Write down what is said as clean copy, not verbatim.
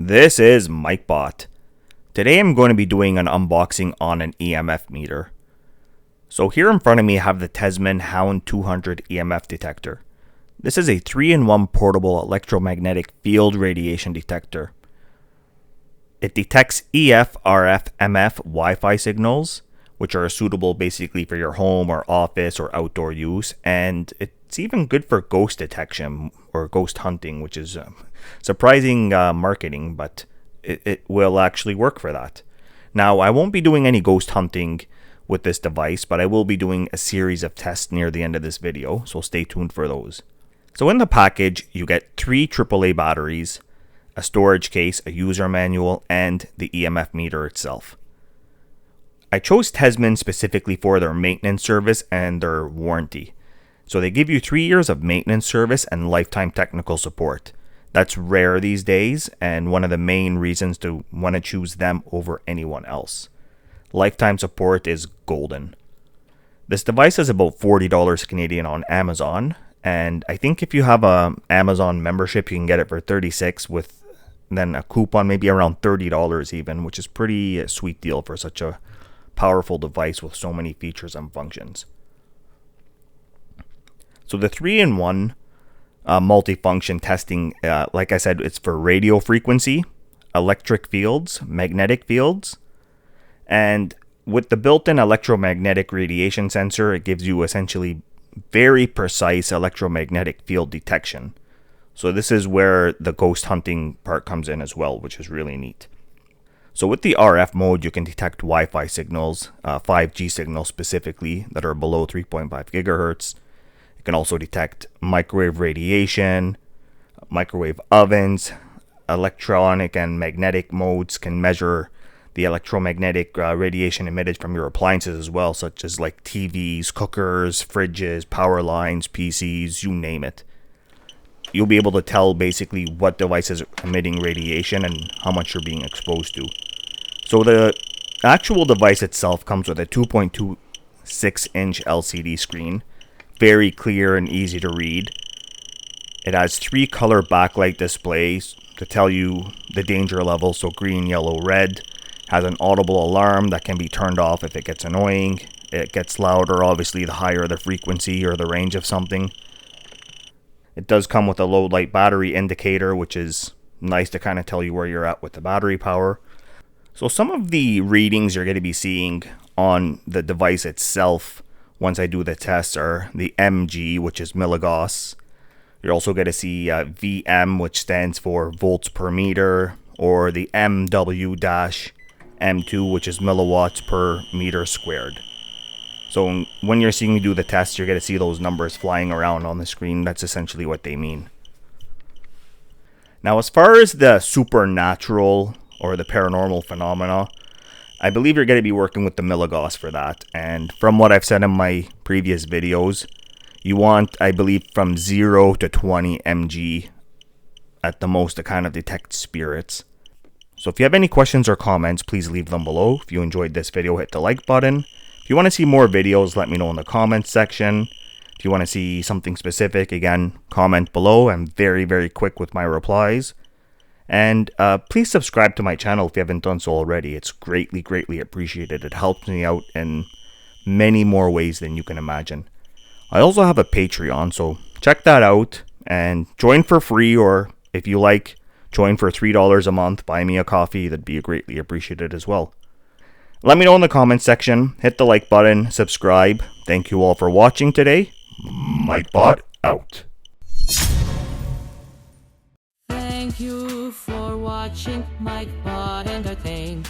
This is MikeBot. Today I'm going to be doing an unboxing on an EMF meter. So here in front of me I have the TESMEN Hound-200 EMF Detector. This is a 3-in-1 portable electromagnetic field radiation detector. It detects EF, RF, MF, Wi-Fi signals, which are suitable basically for your home or office or outdoor use, and it's even good for ghost detection or ghost hunting, which is surprising marketing, but it will actually work for that. Now, I won't be doing any ghost hunting with this device, but I will be doing a series of tests near the end of this video, so stay tuned for those. So in the package, you get 3 AAA batteries, a storage case, a user manual, and the EMF meter itself. I chose TESMEN specifically for their maintenance service and their warranty. So they give you 3 years of maintenance service and lifetime technical support. That's rare these days, and one of the main reasons to want to choose them over anyone else. Lifetime support is golden. This device is about $40 Canadian on Amazon, and I think if you have a Amazon membership, you can get it for $36 with then a coupon maybe around $30 even, which is pretty sweet deal for such a powerful device with so many features and functions. So the 3-in-1 multifunction testing, like I said, it's for radio frequency, electric fields, magnetic fields, and with the built-in electromagnetic radiation sensor, it gives you essentially very precise electromagnetic field detection. So this is where the ghost hunting part comes in as well, which is really neat. So with the RF mode, you can detect Wi-Fi signals, 5G signals specifically, that are below 3.5 gigahertz. It can also detect microwave radiation, microwave ovens, electronic and magnetic modes can measure the electromagnetic radiation emitted from your appliances as well, such as like TVs, cookers, fridges, power lines, PCs, you name it. You'll be able to tell basically what device is emitting radiation and how much you're being exposed to. So the actual device itself comes with a 2.26-inch LCD screen, very clear and easy to read. It has 3 color backlight displays to tell you the danger level, so green, yellow, red. Has an audible alarm that can be turned off if it gets annoying. It gets louder, obviously, the higher the frequency or the range of something. It does come with a low light battery indicator, which is nice to kind of tell you where you're at with the battery power. So some of the readings you're going to be seeing on the device itself once I do the tests are the mg, which is milligauss. You're also going to see VM, which stands for volts per meter, or the MW-M2, which is milliwatts per meter squared. So when you're seeing me do the test, you're going to see those numbers flying around on the screen. That's essentially what they mean. Now, as far as the supernatural or the paranormal phenomena, I believe you're going to be working with the milligauss for that. And from what I've said in my previous videos, you want, I believe, from 0 to 20 mg at the most to kind of detect spirits. So if you have any questions or comments, please leave them below. If you enjoyed this video, hit the like button. If you want to see more videos, let me know in the comments section. If you want to see something specific, again, comment below. I'm very, very quick with my replies. And please subscribe to my channel if you haven't done so already. It's greatly, greatly appreciated. It helps me out in many more ways than you can imagine. I also have a Patreon, so check that out and join for free, or if you like, join for $3 a month. Buy me a coffee. That'd be greatly appreciated as well. Let me know in the comments section. Hit the like button. Subscribe. Thank you all for watching today. MikeBot out. Thank you for watching MikeBot Entertainment.